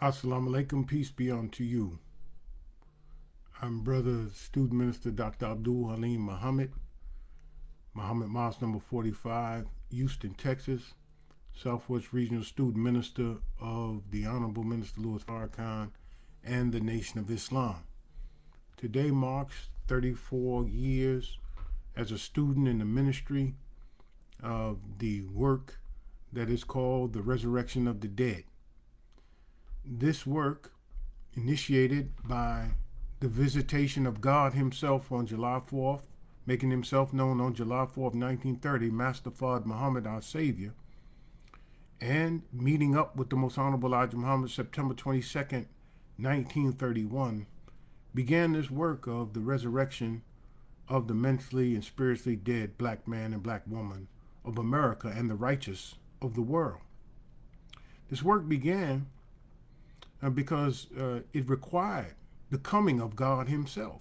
Assalamu alaikum, peace be unto you. I'm Brother Student Minister Dr. Abdul Haleem Muhammad Mosque number 45, Houston, Texas, Southwest Regional Student Minister of the Honorable Minister Louis Farrakhan and the Nation of Islam. Today marks 34 years as a student in the ministry of the work that is called the Resurrection of the Dead. This work, initiated by the visitation of God himself on July 4th, making himself known on July 4th, 1930, Master Fard Muhammad, our Savior, and meeting up with the Most Honorable Elijah Muhammad September 22nd, 1931, began this work of the resurrection of the mentally and spiritually dead black man and black woman of America and the righteous of the world. This work began because it required the coming of God himself.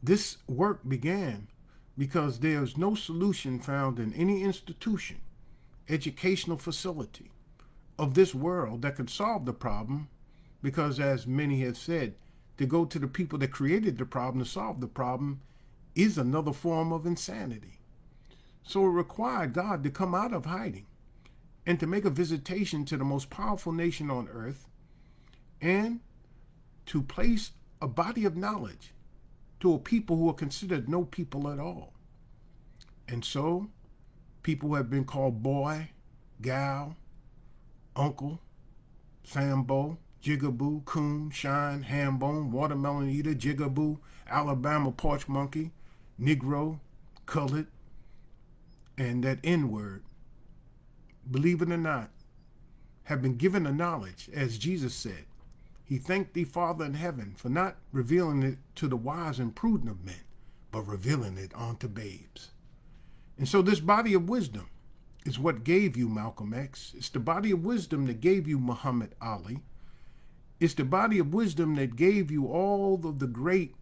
This work began because there is no solution found in any institution, educational facility of this world that could solve the problem, because as many have said, to go to the people that created the problem to solve the problem is another form of insanity. So it required God to come out of hiding and to make a visitation to the most powerful nation on earth and to place a body of knowledge to a people who are considered no people at all. And so people have been called boy, gal, uncle, Sambo, jigaboo, coon, shine, hambone, watermelon eater, jigaboo, Alabama porch monkey, Negro, colored, and that N-word, believe it or not, have been given a knowledge, as Jesus said. He thanked thee, Father in heaven, for not revealing it to the wise and prudent of men, but revealing it unto babes. And so this body of wisdom is what gave you Malcolm X. It's the body of wisdom that gave you Muhammad Ali. It's the body of wisdom that gave you all of the great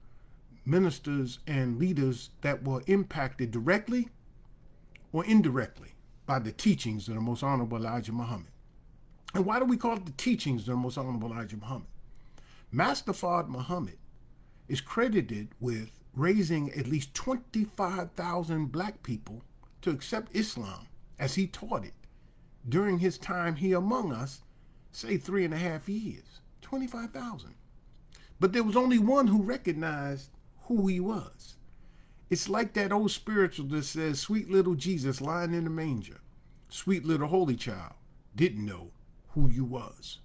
ministers and leaders that were impacted directly or indirectly by the teachings of the Most Honorable Elijah Muhammad. And why do we call it the teachings of the Most Honorable Elijah Muhammad? Master Fard Muhammad is credited with raising at least 25,000 black people to accept Islam as he taught it during his time here among us, say 3.5 years, 25,000. But there was only one who recognized who he was. It's like that old spiritual that says, sweet little Jesus lying in the manger, sweet little holy child, didn't know who you was.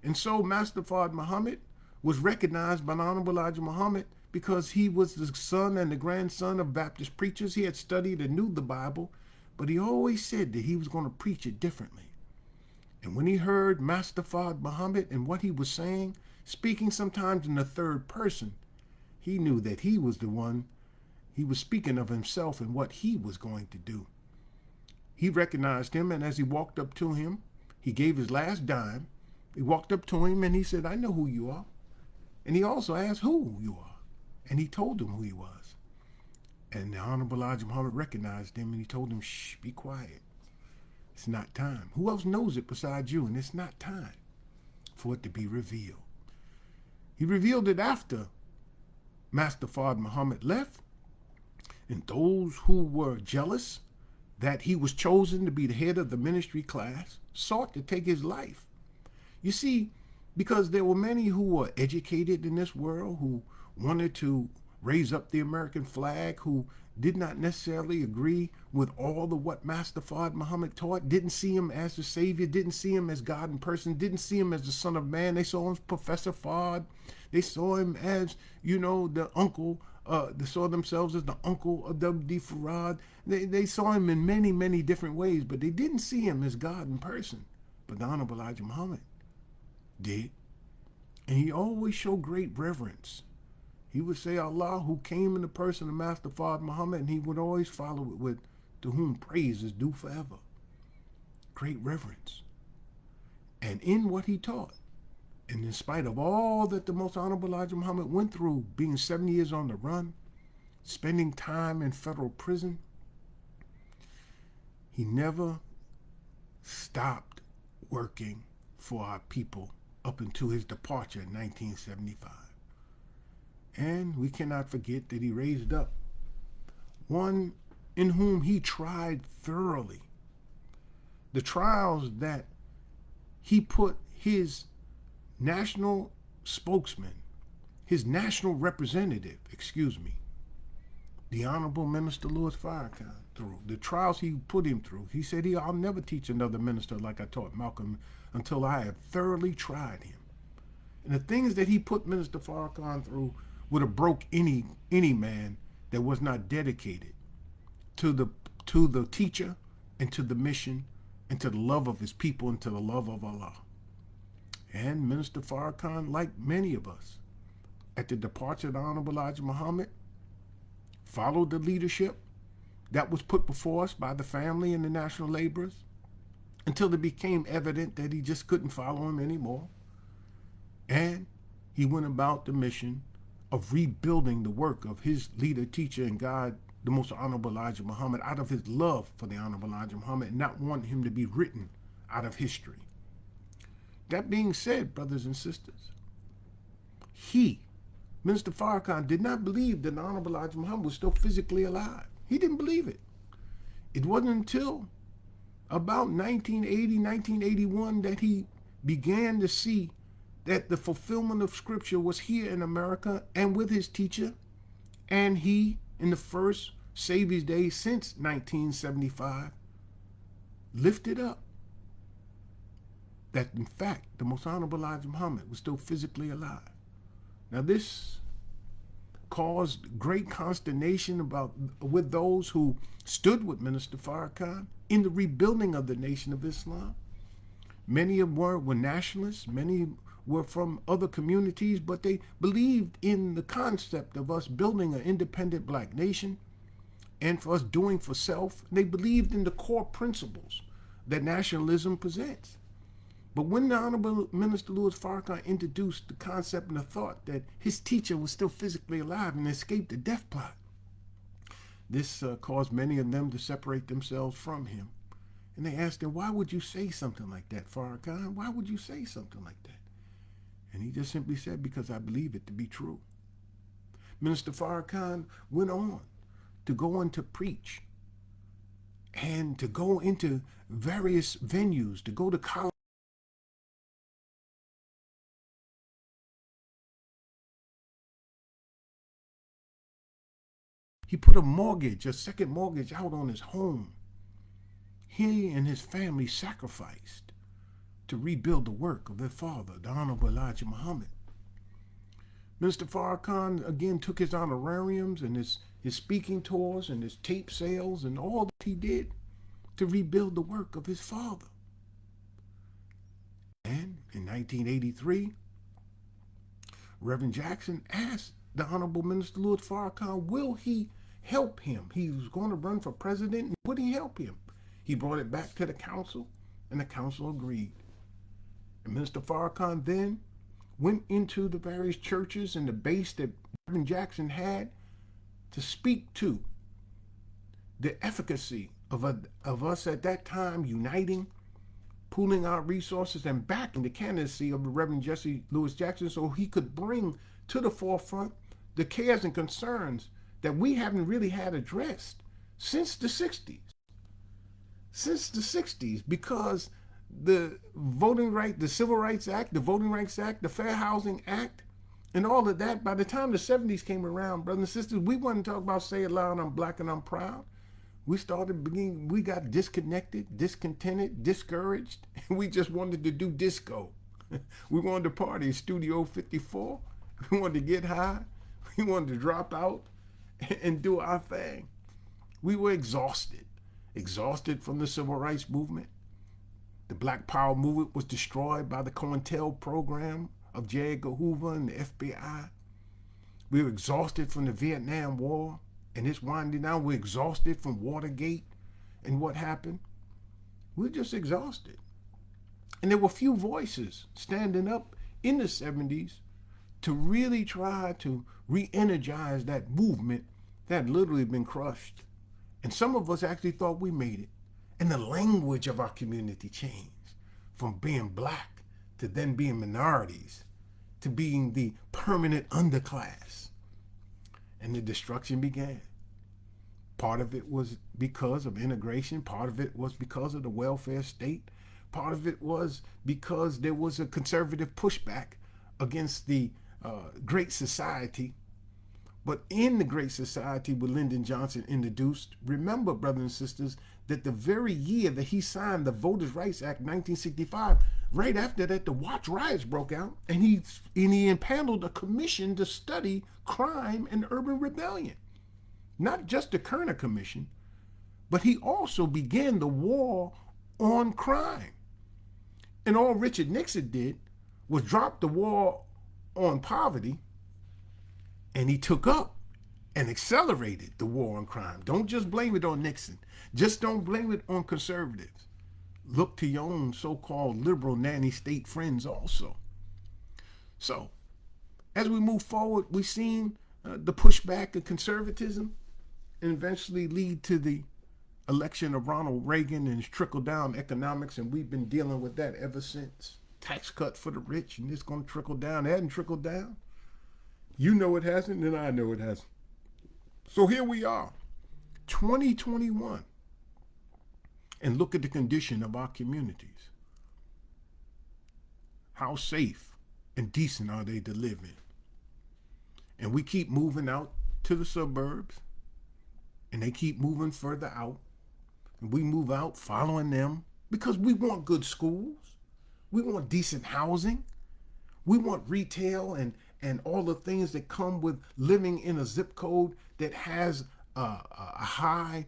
And so Master Fard Muhammad was recognized by the Honorable Elijah Muhammad because he was the son and the grandson of Baptist preachers. He had studied and knew the Bible, but he always said that he was going to preach it differently. And when he heard Master Fard Muhammad and what he was saying, speaking sometimes in the third person, he knew that he was the one. He was speaking of himself and what he was going to do. He recognized him, and as he walked up to him, he gave his last dime. He walked up to him and he said, I know who you are. And he also asked who you are. And he told him who he was. And the Honorable Elijah Muhammad recognized him and he told him, shh, be quiet. It's not time. Who else knows it besides you? And it's not time for it to be revealed. He revealed it after Master Fard Muhammad left. And those who were jealous that he was chosen to be the head of the ministry class sought to take his life. You see, because there were many who were educated in this world, who wanted to raise up the American flag, who did not necessarily agree with all of what Master Fard Muhammad taught, didn't see him as the Savior, didn't see him as God in person, didn't see him as the Son of Man. They saw him as Professor Fard. They saw him as, the uncle. They saw themselves as the uncle of W.D. Farad. They saw him in many, many different ways, but they didn't see him as God in person. But the Honorable Elijah Muhammad did. And he always showed great reverence. He would say Allah, who came in the person of Master Fard Muhammad, and he would always follow it with, to whom praise is due forever. Great reverence. And in what he taught, and in spite of all that the Most Honorable Elijah Muhammad went through, being 7 years on the run, spending time in federal prison, he never stopped working for our people up until his departure in 1975. And we cannot forget that he raised up one in whom he tried thoroughly. The trials that he put his national spokesman, his national representative, the Honorable Minister Louis Farrakhan, through, the trials he put him through. He said, I'll never teach another minister like I taught Malcolm until I have thoroughly tried him. And the things that he put Minister Farrakhan through would have broke any man that was not dedicated to the teacher and to the mission and to the love of his people and to the love of Allah. And Minister Farrakhan, like many of us, at the departure of the Honorable Elijah Muhammad, followed the leadership that was put before us by the family and the national laborers until it became evident that he just couldn't follow him anymore. And he went about the mission of rebuilding the work of his leader, teacher, and God, the Most Honorable Elijah Muhammad, out of his love for the Honorable Elijah Muhammad and not wanting him to be written out of history. That being said, brothers and sisters, Minister Farrakhan, did not believe that the Honorable Elijah Muhammad was still physically alive. He didn't believe it. It wasn't until about 1980, 1981 that he began to see that the fulfillment of Scripture was here in America and with his teacher, and he, in the first Savior's Day since 1975, lifted up that, in fact, the Most Honorable Elijah Muhammad was still physically alive. Now, this caused great consternation with those who stood with Minister Farrakhan in the rebuilding of the Nation of Islam. Many of them were nationalists, many were from other communities, but they believed in the concept of us building an independent black nation and for us doing for self. They believed in the core principles that nationalism presents. But when the Honorable Minister Louis Farrakhan introduced the concept and the thought that his teacher was still physically alive and escaped the death plot, this caused many of them to separate themselves from him. And they asked him, why would you say something like that, Farrakhan? Why would you say something like that? And he just simply said, because I believe it to be true. Minister Farrakhan went on to go on to preach and to go into various venues, to go to college. He put a second mortgage out on his home. He and his family sacrificed to rebuild the work of their father, the Honorable Elijah Muhammad. Minister Farrakhan again took his honorariums and his speaking tours and his tape sales and all that he did to rebuild the work of his father. And in 1983, Reverend Jackson asked the Honorable Minister Louis Farrakhan, will he help him? He was going to run for president. Would he help him? He brought it back to the council, and the council agreed. And Minister Farrakhan then went into the various churches and the base that Reverend Jackson had to speak to the efficacy of us at that time uniting, pooling our resources, and backing the candidacy of the Reverend Jesse Louis Jackson so he could bring to the forefront the cares and concerns that we haven't really had addressed since the 60s. Since the 60s, because the Voting Rights, the Civil Rights Act, the Voting Rights Act, the Fair Housing Act, and all of that, by the time the 70s came around, brothers and sisters, we wasn't talking about say it loud, I'm black and I'm proud. We got disconnected, discontented, discouraged, and we just wanted to do disco. We wanted to party, Studio 54. We wanted to get high. We wanted to drop out and do our thing. We were exhausted from the civil rights movement. The Black Power movement was destroyed by the COINTEL program of J. Edgar Hoover and the FBI. We were exhausted from the Vietnam War and its winding down. We're exhausted from Watergate and what happened. We're just exhausted. And there were few voices standing up in the 70s to really try to re-energize that movement that had literally been crushed. And some of us actually thought we made it. And the language of our community changed from being black to then being minorities, to being the permanent underclass. And the destruction began. Part of it was because of integration. Part of it was because of the welfare state. Part of it was because there was a conservative pushback against the Great Society. But in the Great Society, what Lyndon Johnson introduced, remember, brothers and sisters, that the very year that he signed the Voters' Rights Act 1965, right after that, the Watch riots broke out, and he impaneled a commission to study crime and urban rebellion. Not just the Kerner Commission, but he also began the war on crime. And all Richard Nixon did was drop the war on poverty, and he took up and accelerated the war on crime. Don't just blame it on Nixon. Just don't blame it on conservatives. Look to your own so-called liberal nanny state friends also. So, as we move forward, we've seen the pushback of conservatism and eventually lead to the election of Ronald Reagan and his trickle-down economics, and we've been dealing with that ever since. Tax cut for the rich, and it's going to trickle down. It hasn't trickled down. You know it hasn't, and I know it hasn't. So here we are, 2021, and look at the condition of our communities. How safe and decent are they to live in? And we keep moving out to the suburbs, and they keep moving further out, and we move out following them because we want good schools, we want decent housing, we want retail and all the things that come with living in a zip code that has a high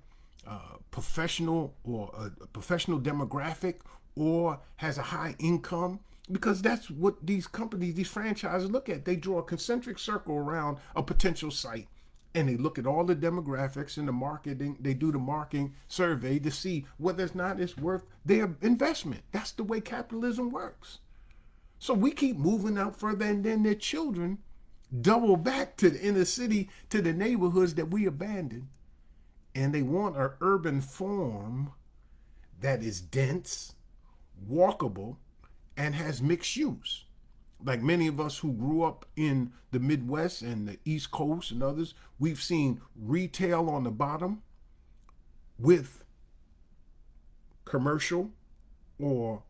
professional or a professional demographic or has a high income, because that's what these companies, these franchises look at. They draw a concentric circle around a potential site, and they look at all the demographics and the marketing. They do the marketing survey to see whether or not it's worth their investment. That's the way capitalism works. So we keep moving out further, and then their children double back to the inner city, to the neighborhoods that we abandoned. And they want an urban form that is dense, walkable, and has mixed use. Like many of us who grew up in the Midwest and the East Coast and others, we've seen retail on the bottom with commercial or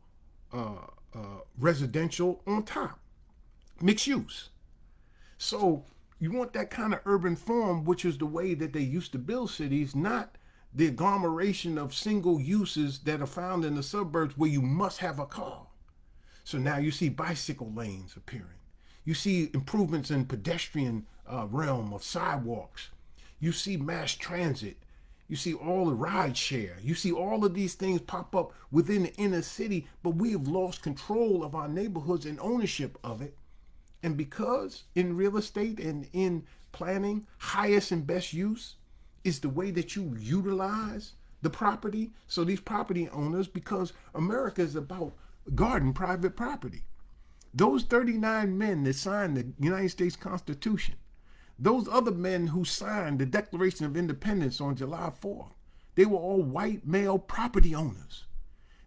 residential on top, mixed use. So you want that kind of urban form, which is the way that they used to build cities, not the agglomeration of single uses that are found in the suburbs where you must have a car. So now you see bicycle lanes appearing. You see improvements in pedestrian realm of sidewalks. You see mass transit. You see all the ride share. You see all of these things pop up within the inner city, but we have lost control of our neighborhoods and ownership of it. And because in real estate and in planning, highest and best use is the way that you utilize the property. So these property owners, because America is about guarding private property. Those 39 men that signed the United States Constitution, those other men who signed the Declaration of Independence on July 4th, they were all white male property owners.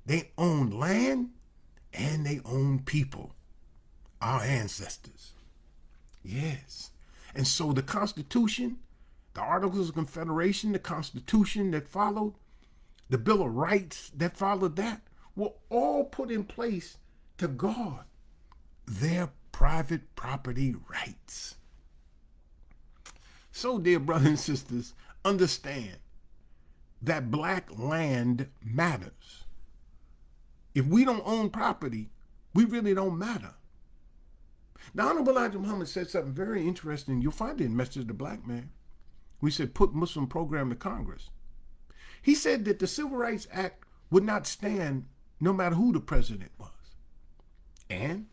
They owned land and they owned people, our ancestors. Yes. And so the Constitution, the Articles of Confederation, the Constitution that followed, the Bill of Rights that followed that, were all put in place to guard their private property rights. So, dear brothers and sisters, understand that black land matters. If we don't own property, we really don't matter. Now, Honorable Elijah Muhammad said something very interesting. You'll find it in Message to Blackman. We said, put Muslim program to Congress. He said that the Civil Rights Act would not stand no matter who the president was. And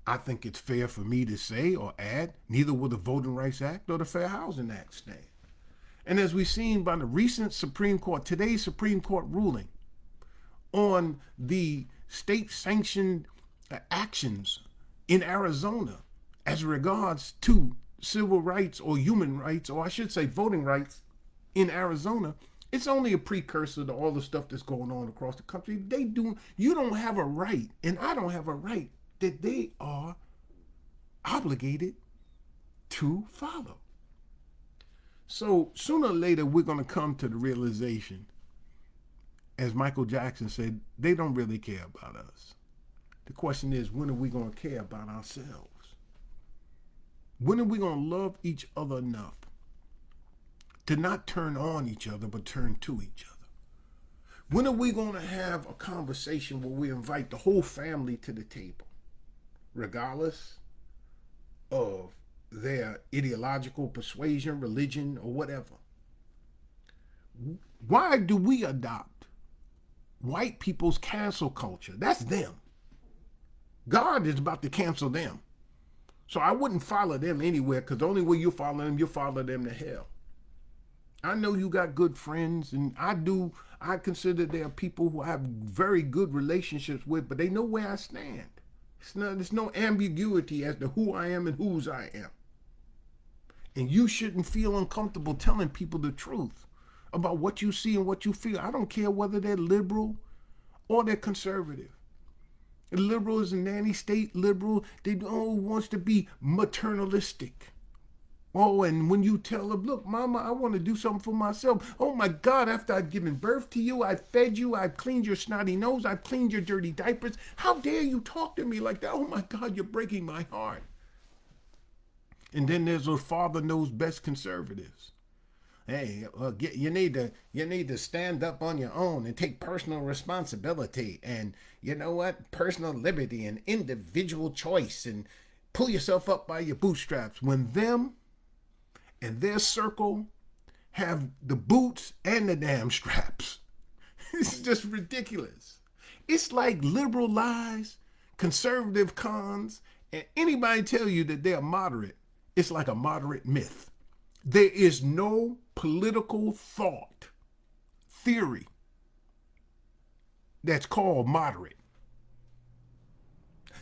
I think it's fair for me to say or add, neither will the Voting Rights Act or the Fair Housing Act stand. And as we've seen by the recent Supreme Court, today's Supreme Court ruling on the state-sanctioned actions in Arizona as regards to civil rights or human rights, or I should say voting rights in Arizona, It's only a precursor to all the stuff that's going on across the country. You don't have a right, and I don't have a right that they are obligated to follow. So sooner or later, we're going to come to the realization, as Michael Jackson said, they don't really care about us. The question is, when are we going to care about ourselves? When are we going to love each other enough to not turn on each other, but turn to each other? When are we going to have a conversation where we invite the whole family to the table, regardless of their ideological persuasion, religion, or whatever? Why do we adopt white people's cancel culture? That's them. God is about to cancel them. So I wouldn't follow them anywhere, because the only way you follow them to hell. I know you got good friends, and I consider there are people who I have very good relationships with, but they know where I stand. There's no ambiguity as to who I am and whose I am. And you shouldn't feel uncomfortable telling people the truth about what you see and what you feel. I don't care whether they're liberal or they're conservative. The liberal is a nanny state liberal. They wants to be maternalistic. Oh, and when you tell them, look, mama, I want to do something for myself. Oh my God, after I've given birth to you, I've fed you, I've cleaned your snotty nose, I've cleaned your dirty diapers. How dare you talk to me like that? Oh my God, you're breaking my heart. And then there's those father knows best conservatives. Hey, you need to stand up on your own and take personal responsibility, and you know what, personal liberty and individual choice, and pull yourself up by your bootstraps. When them and their circle have the boots and the damn straps, it's just ridiculous. It's like liberal lies, conservative cons, and anybody tell you that they're moderate, it's like a moderate myth. There is no political thought, theory, that's called moderate.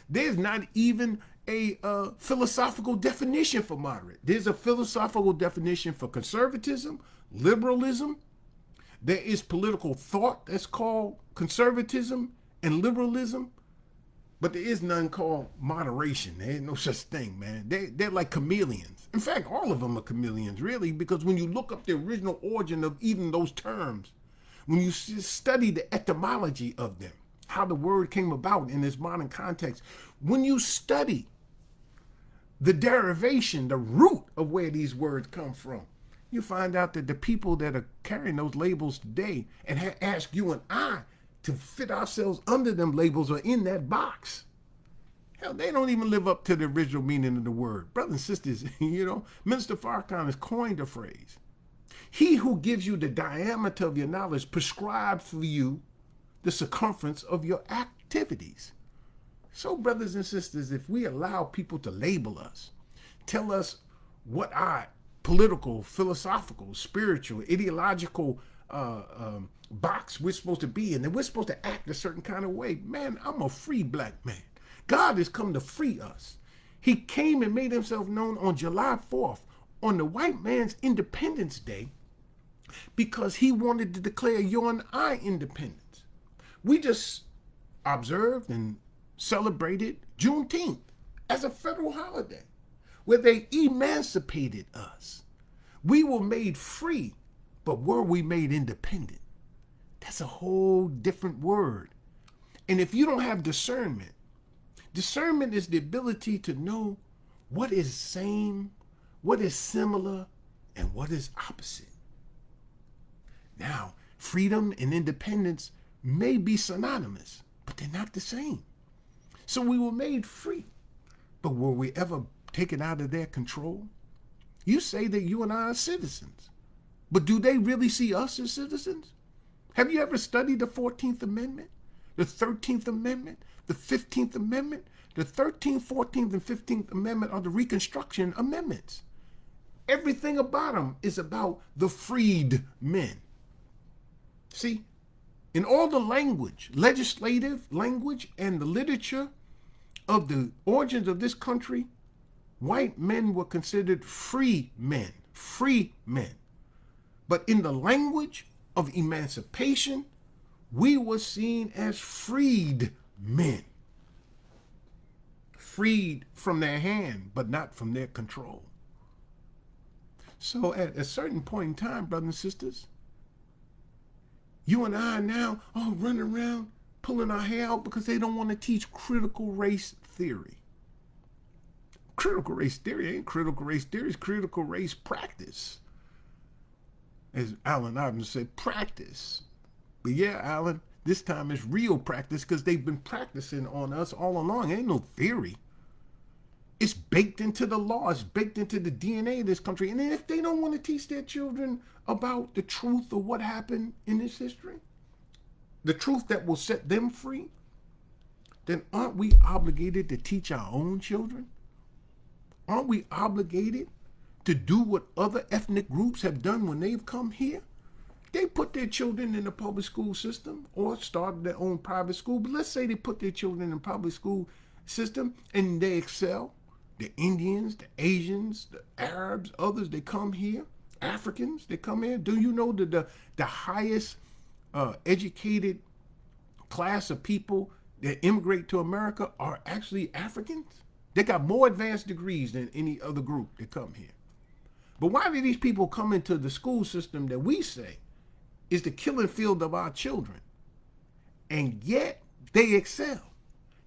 There's not even a philosophical definition for moderate. There's a philosophical definition for conservatism, liberalism. There is political thought that's called conservatism and liberalism. But there is none called moderation. There ain't no such thing, man. They're like chameleons. In fact, all of them are chameleons, really, because when you look up the original origin of even those terms, when you study the etymology of them, how the word came about in this modern context, when you study the derivation, the root of where these words come from, you find out that the people that are carrying those labels today and ask you and I to fit ourselves under them labels or in that box, hell, they don't even live up to the original meaning of the word. Brothers and sisters, Minister Farrakhan has coined a phrase. He who gives you the diameter of your knowledge prescribes for you the circumference of your activities. So, brothers and sisters, if we allow people to label us, tell us what our political, philosophical, spiritual, ideological box we're supposed to be in, and we're supposed to act a certain kind of way, man, I'm a free black man. God has come to free us. He came and made himself known on July 4th, on the white man's Independence Day, because he wanted to declare you and I independence. We just observed and celebrated Juneteenth as a federal holiday where they emancipated us. We were made free, but were we made independent? That's a whole different word. And if you don't have discernment is the ability to know what is same, what is similar, and what is opposite. Now, freedom and independence may be synonymous, but they're not the same. So we were made free, but were we ever taken out of their control? You say that you and I are citizens, but do they really see us as citizens? Have you ever studied the 14th Amendment, the 13th Amendment, the 15th Amendment? The 13th, 14th, and 15th Amendment are the Reconstruction Amendments. Everything about them is about the freed men. See, in all the language, legislative language, and the literature of the origins of this country, white men were considered free men. But in the language of emancipation, we were seen as freed men. Freed from their hand, but not from their control. So at a certain point in time, brothers and sisters, you and I now are running around pulling our hair out because they don't want to teach critical race theory. Critical race theory ain't critical race theory, it's critical race practice. As Alan Iverson said, practice. But yeah, Alan, this time it's real practice because they've been practicing on us all along. It ain't no theory. It's baked into the law. It's baked into the DNA of this country. And if they don't want to teach their children about the truth of what happened in this history, the truth that will set them free, then aren't we obligated to teach our own children? Aren't we obligated to do what other ethnic groups have done when they've come here? They put their children in the public school system or started their own private school. But let's say they put their children in the public school system and they excel. The Indians, the Asians, the Arabs, others, they come here. Africans, they come here. Do you know that the highest educated class of people that immigrate to America are actually Africans? They got more advanced degrees than any other group that come here. But why do these people come into the school system that we say is the killing field of our children? And yet they excel.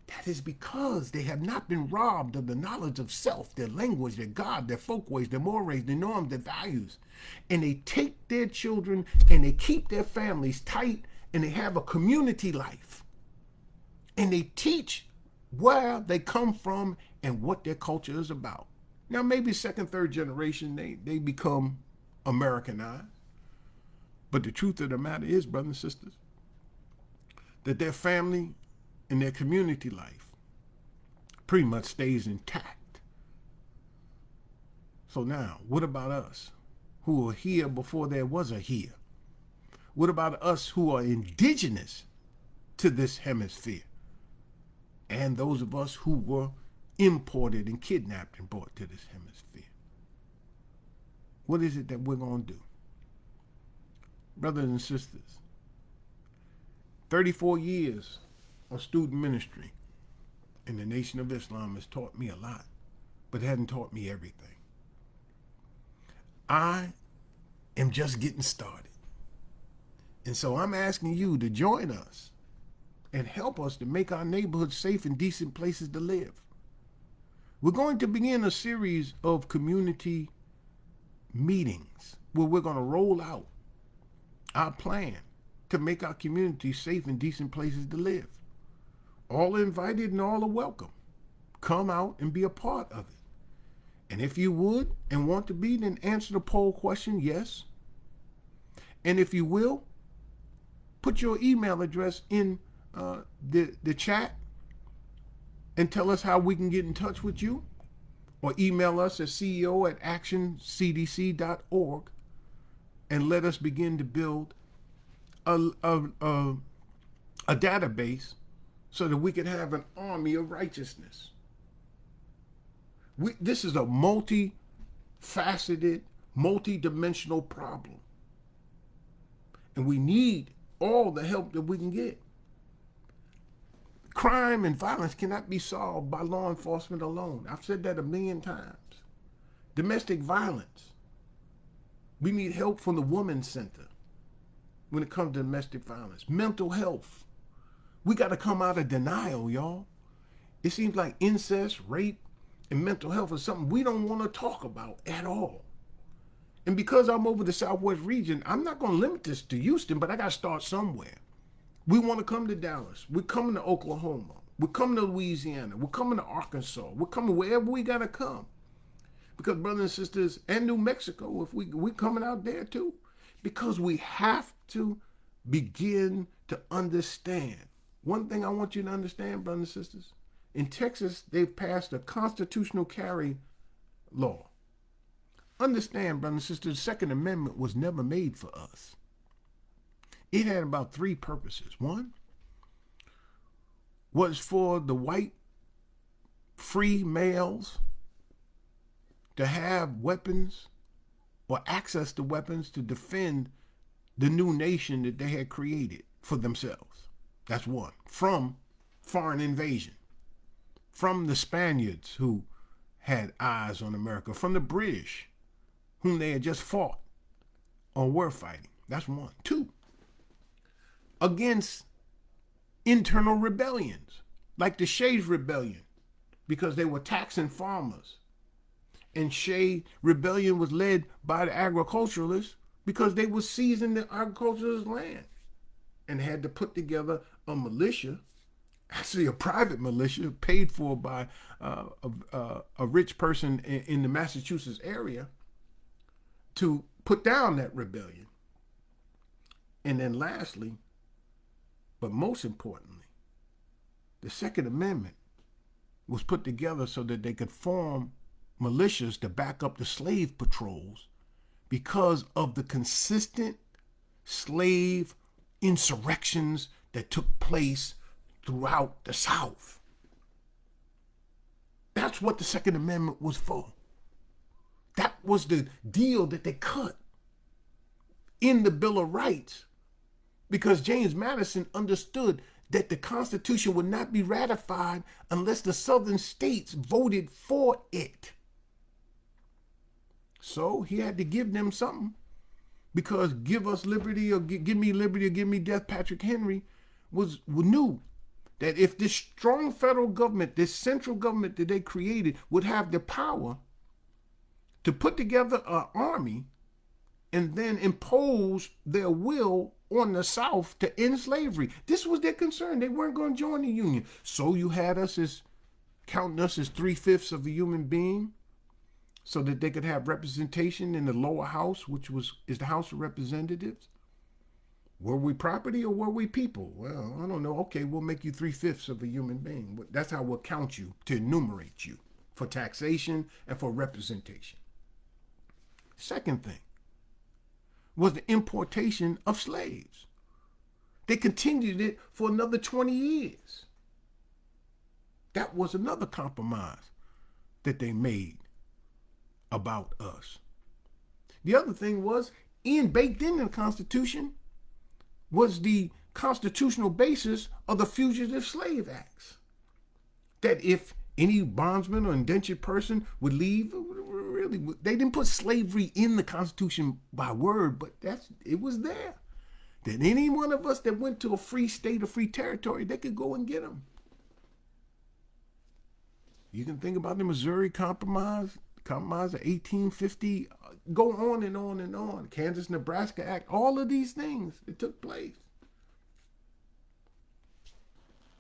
That is because they have not been robbed of the knowledge of self, their language, their God, their folkways, their mores, their norms, their values. And they take their children and they keep their families tight and they have a community life. And they teach where they come from and what their culture is about. Now, maybe second, third generation, they become Americanized. But the truth of the matter is, brothers and sisters, that their family and their community life pretty much stays intact. So now, what about us who are here before there was a here? What about us who are indigenous to this hemisphere? And those of us who were imported and kidnapped and brought to this hemisphere? What is it that we're going to do? Brothers and sisters, 34 years of student ministry in the Nation of Islam has taught me a lot, but it hasn't taught me everything. I am just getting started. And so I'm asking you to join us and help us to make our neighborhoods safe and decent places to live. We're going to begin a series of community meetings where we're going to roll out our plan to make our community safe and decent places to live. All are invited and all are welcome. Come out and be a part of it. And if you would and want to be, then answer the poll question, yes. And if you will, put your email address in the chat and tell us how we can get in touch with you, or email us at ceo@actioncdc.org and let us begin to build a database so that we can have an army of righteousness. This is a multi-faceted, multi-dimensional problem. And we need all the help that we can get. Crime and violence cannot be solved by law enforcement alone. I've said that a million times. Domestic violence. We need help from the Women's Center when it comes to domestic violence. Mental health. We got to come out of denial, y'all. It seems like incest, rape, and mental health is something we don't want to talk about at all. And because I'm over the Southwest region, I'm not going to limit this to Houston, but I got to start somewhere. We want to come to Dallas. We're coming to Oklahoma. We're coming to Louisiana. We're coming to Arkansas. We're coming wherever we got to come. Because brothers and sisters, and New Mexico, if we're coming out there too. Because we have to begin to understand. One thing I want you to understand, brothers and sisters, in Texas, they've passed a constitutional carry law. Understand, brothers and sisters, the Second Amendment was never made for us. It had about three purposes. One was for the white free males to have weapons or access to weapons to defend the new nation that they had created for themselves. That's one. From foreign invasion, from the Spaniards who had eyes on America, from the British whom they had just fought or were fighting. That's one. Two, against internal rebellions, like the Shays Rebellion, because they were taxing farmers. And Shay Rebellion was led by the agriculturalists because they were seizing the agriculturalists' land and had to put together a militia, actually a private militia paid for by a rich person in the Massachusetts area, to put down that rebellion. And then lastly, but most importantly, the Second Amendment was put together so that they could form militias to back up the slave patrols because of the consistent slave insurrections that took place throughout the South. That's what the Second Amendment was for. That was the deal that they cut in the Bill of Rights, because James Madison understood that the Constitution would not be ratified unless the Southern states voted for it. So he had to give them something, because give us liberty or give me liberty or give me death, Patrick Henry knew that if this strong federal government, this central government that they created, would have the power to put together an army and then impose their will on the South to end slavery. This was their concern. They weren't going to join the Union. So you had us as counting us as 3/5 of a human being, so that they could have representation in the lower house, which is the House of Representatives. Were we property or were we people? Well, I don't know. Okay, we'll make you 3/5 of a human being. That's how we'll count you, to enumerate you for taxation and for representation. Second thing was the importation of slaves. They continued it for another 20 years. That was another compromise that they made about us. The other thing was, baked into the Constitution was the constitutional basis of the Fugitive Slave Acts. That if any bondsman or indentured person would leave, really, they didn't put slavery in the Constitution by word, but it was there. That any one of us that went to a free state or free territory, they could go and get them. You can think about the Missouri Compromise of 1850, go on and on and on. Kansas-Nebraska Act, all of these things that took place.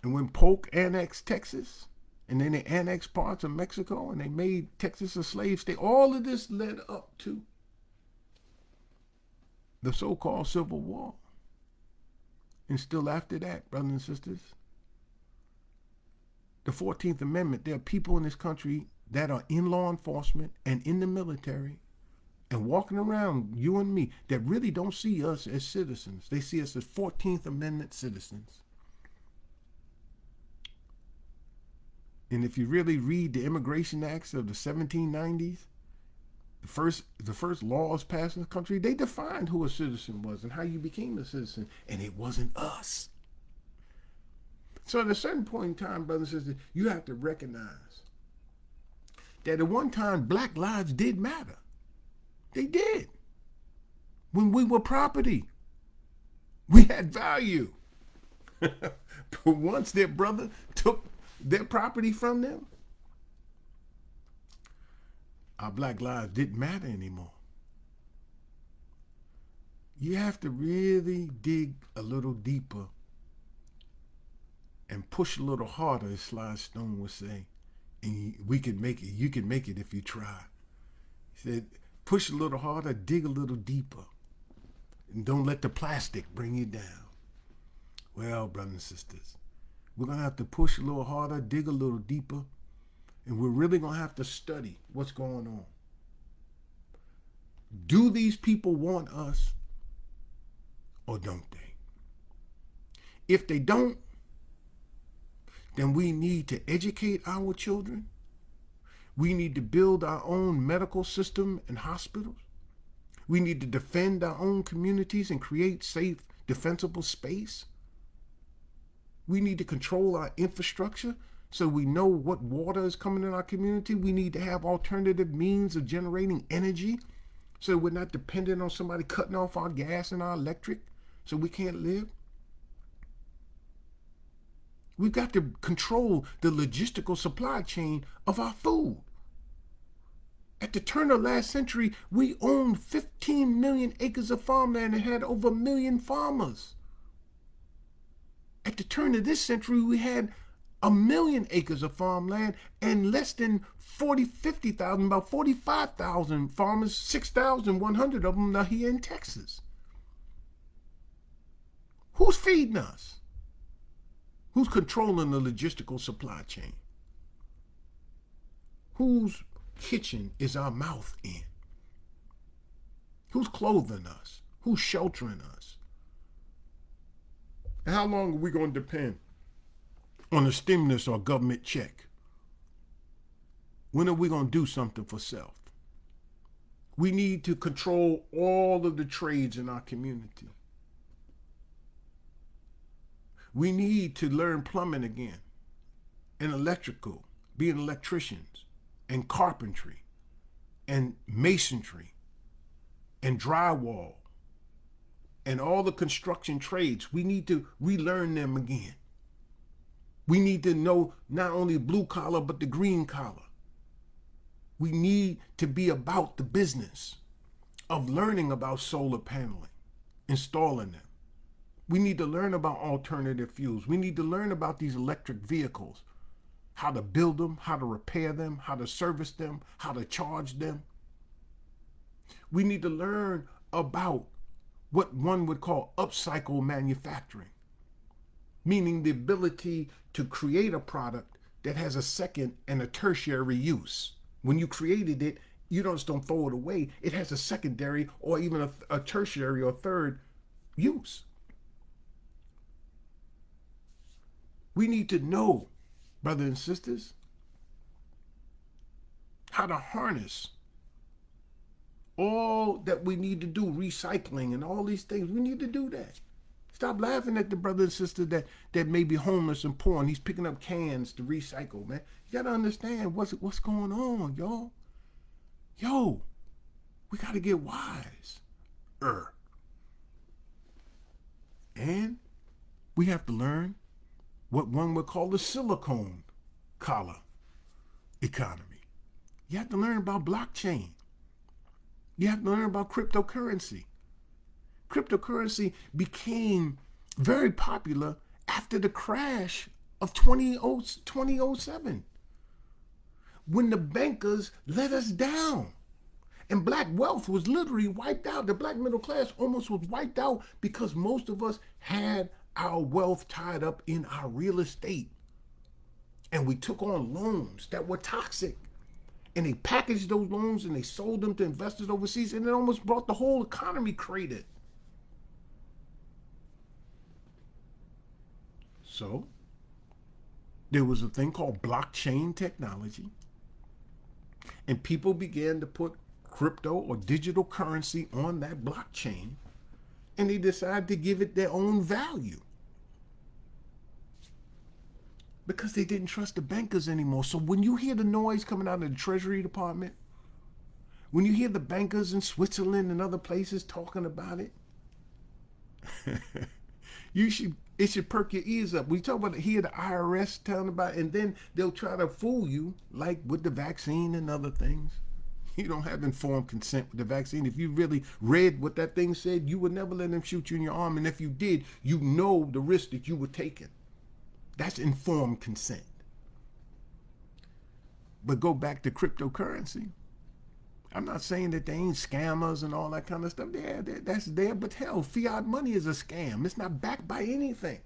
And when Polk annexed Texas, and then they annexed parts of Mexico, and they made Texas a slave state, all of this led up to the so-called Civil War. And still after that, brothers and sisters, the 14th Amendment, there are people in this country that are in law enforcement and in the military and walking around, you and me, that really don't see us as citizens. They see us as 14th Amendment citizens. And if you really read the Immigration Acts of the 1790s, the first laws passed in the country, they defined who a citizen was and how you became a citizen, and it wasn't us. So at a certain point in time, brothers and sisters, you have to recognize that at one time, black lives did matter. They did. When we were property, we had value. But once their brother took their property from them, our black lives didn't matter anymore. You have to really dig a little deeper and push a little harder, as Sly Stone would say. And we can make it. You can make it if you try. He said, push a little harder, dig a little deeper, and don't let the plastic bring you down. Well, brothers and sisters, we're going to have to push a little harder, dig a little deeper, and we're really going to have to study what's going on. Do these people want us or don't they? If they don't, then we need to educate our children. We need to build our own medical system and hospitals. We need to defend our own communities and create safe, defensible space. We need to control our infrastructure so we know what water is coming in our community. We need to have alternative means of generating energy so we're not dependent on somebody cutting off our gas and our electric so we can't live. We've got to control the logistical supply chain of our food. At the turn of last century, we owned 15 million acres of farmland and had over 1 million farmers. At the turn of this century, we had 1 million acres of farmland and less than 50,000, about 45,000 farmers, 6,100 of them are here in Texas. Who's feeding us? Who's controlling the logistical supply chain? Whose kitchen is our mouth in? Who's clothing us? Who's sheltering us? And how long are we going to depend on a stimulus or government check? When are we going to do something for self? We need to control all of the trades in our community. We need to learn plumbing again, and electrical, being electricians, and carpentry, and masonry, and drywall, and all the construction trades. We need to relearn them again. We need to know not only blue collar, but the green collar. We need to be about the business of learning about solar paneling, installing them. We need to learn about alternative fuels. We need to learn about these electric vehicles, how to build them, how to repair them, how to service them, how to charge them. We need to learn about what one would call upcycle manufacturing, meaning the ability to create a product that has a second and a tertiary use. When you created it, you just don't throw it away. It has a secondary or even a tertiary or third use. We need to know, brothers and sisters, how to harness all that we need to do, recycling and all these things. We need to do that. Stop laughing at the brother and sister that may be homeless and poor and he's picking up cans to recycle, man. You gotta understand what's going on, y'all. Yo, we gotta get wise. And we have to learn what one would call the silicone collar economy. You have to learn about blockchain. You have to learn about cryptocurrency. Cryptocurrency became very popular after the crash of 2007, when the bankers let us down and black wealth was literally wiped out. The black middle class almost was wiped out because most of us had our wealth tied up in our real estate. And we took on loans that were toxic. And they packaged those loans and they sold them to investors overseas, and it almost brought the whole economy cratered. So there was a thing called blockchain technology, and people began to put crypto or digital currency on that blockchain, and they decided to give it their own value because they didn't trust the bankers anymore. So when you hear the noise coming out of the Treasury Department, when you hear the bankers in Switzerland and other places talking about it, it should perk your ears up. We talk about it here, the IRS telling about it, and then they'll try to fool you, like with the vaccine and other things. You don't have informed consent with the vaccine. If you really read what that thing said, you would never let them shoot you in your arm. And if you did, you know the risk that you were taking. That's informed consent. But go back to cryptocurrency. I'm not saying that they ain't scammers and all that kind of stuff. Yeah, that's there, but hell, fiat money is a scam. It's not backed by anything.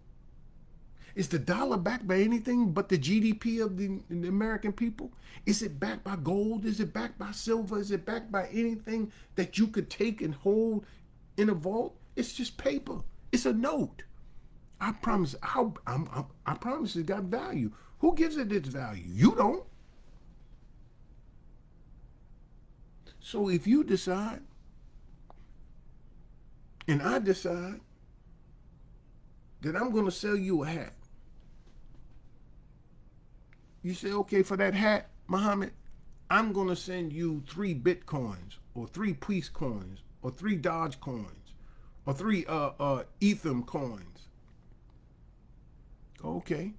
Is the dollar backed by anything but the GDP of the American people? Is it backed by gold? Is it backed by silver? Is it backed by anything that you could take and hold in a vault? It's just paper. It's a note. I promise. I promise it got value. Who gives it its value? You don't. So if you decide and I decide that I'm going to sell you a hat. You say, okay, for that hat, Muhammad, I'm going to send you 3 Bitcoins or 3 Peace coins or 3 Dodge coins or 3 Ethem coins. Okay.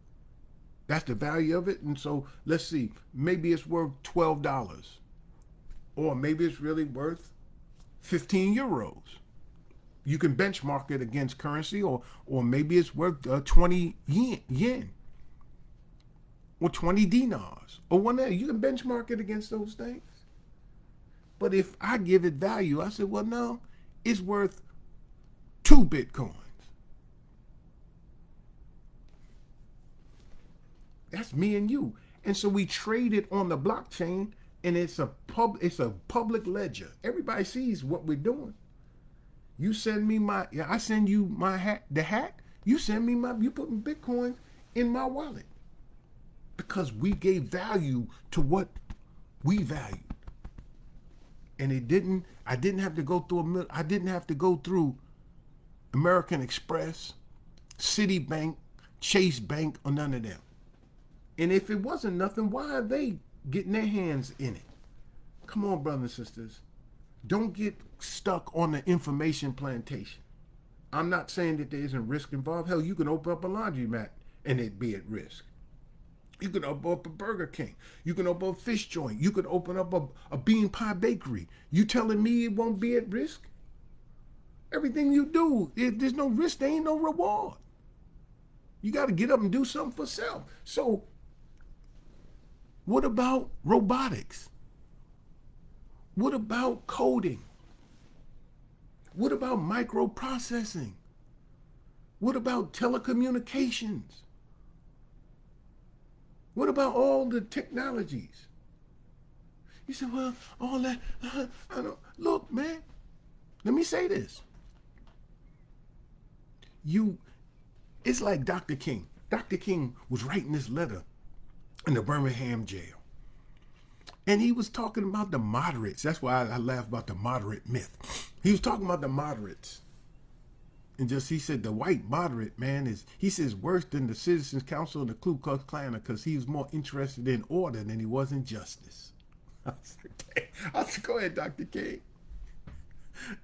That's the value of it. And so let's see, maybe it's worth $12 or maybe it's really worth 15 euros. You can benchmark it against currency, or maybe it's worth 20 yen or 20 dinars or whatever. You can benchmark it against those things. But if I give it value, I said, well, no, it's worth 2 Bitcoins. That's me and you. And so we trade it on the blockchain, and it's a public ledger. Everybody sees what we're doing. You send me I send you my hat, the hat. You send me you putting Bitcoin in my wallet. Because we gave value to what we valued. And I didn't have to go through American Express, Citibank, Chase Bank, or none of them. And if it wasn't nothing, why are they getting their hands in it? Come on, brothers and sisters. Don't get stuck on the information plantation. I'm not saying that there isn't risk involved. Hell, you can open up a laundromat and it be at risk. You can open up a Burger King. You can open up a fish joint. You can open up a bean pie bakery. You telling me it won't be at risk? Everything you do, there's no risk, there ain't no reward. You got to get up and do something for self. So what about robotics? What about coding? What about microprocessing? What about telecommunications? What about all the technologies? You say, well, all that, I don't. Look, man, let me say this. It's like Dr. King. Dr. King was writing this letter in the Birmingham jail. And he was talking about the moderates. That's why I laugh about the moderate myth. He was talking about the moderates. And he said the white moderate, man, he says worse than the Citizens Council and the Ku Klux Klan, because he was more interested in order than he was in justice. I said, go ahead, Dr. King.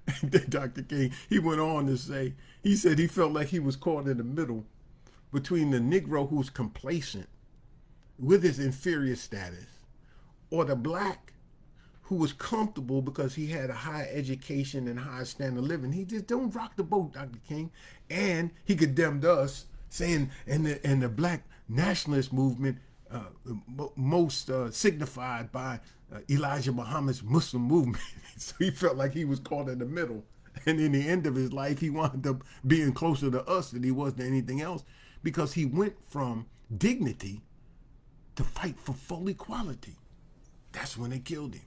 And then Dr. King, he went on to say, he said he felt like he was caught in the middle between the Negro who's complacent with his inferior status, or the black who was comfortable because he had a high education and high standard of living. He just don't rock the boat, Dr. King. And he condemned us, saying, and the black nationalist movement, most signified by Elijah Muhammad's Muslim movement. So he felt like he was caught in the middle. And in the end of his life, he wound up being closer to us than he was to anything else, because he went from dignity to fight for full equality. That's when they killed him.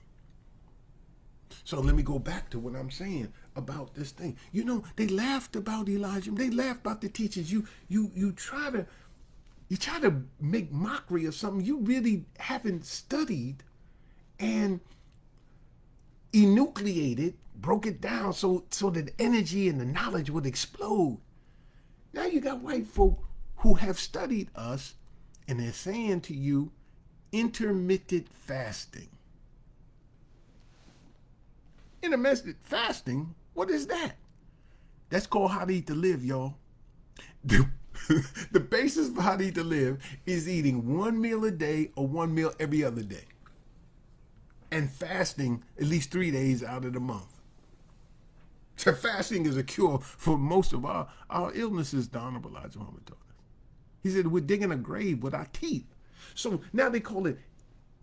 So let me go back to what I'm saying about this thing. You know, they laughed about Elijah. They laughed about the teachers. You try to make mockery of something you really haven't studied and enucleated, broke it down so that energy and the knowledge would explode. Now you got white folk who have studied us, and they're saying to you, intermittent fasting. Intermittent fasting? What is that? That's called how to eat to live, y'all. The basis for how to eat to live is eating 1 meal a day or 1 meal every other day, and fasting at least 3 days out of the month. So fasting is a cure for most of our illnesses, the Honorable Elijah Muhammad taught us. He said we're digging a grave with our teeth. So now they call it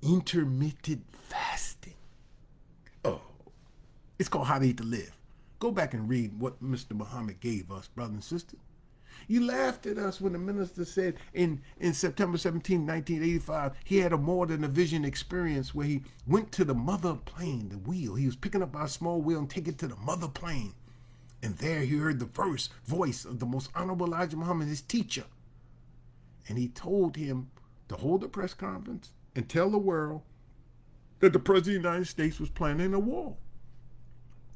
intermittent fasting. Oh, it's called how to eat to live. Go back and read what Mr. Muhammad gave us, brothers and sisters. You laughed at us when the minister said in September 17, 1985, he had a more than a vision experience where he went to the mother plane, the wheel. He was picking up our small wheel and taking it to the mother plane. And there he heard the voice of the most honorable Elijah Muhammad, his teacher. And he told him to hold a press conference and tell the world that the President of the United States was planning a war.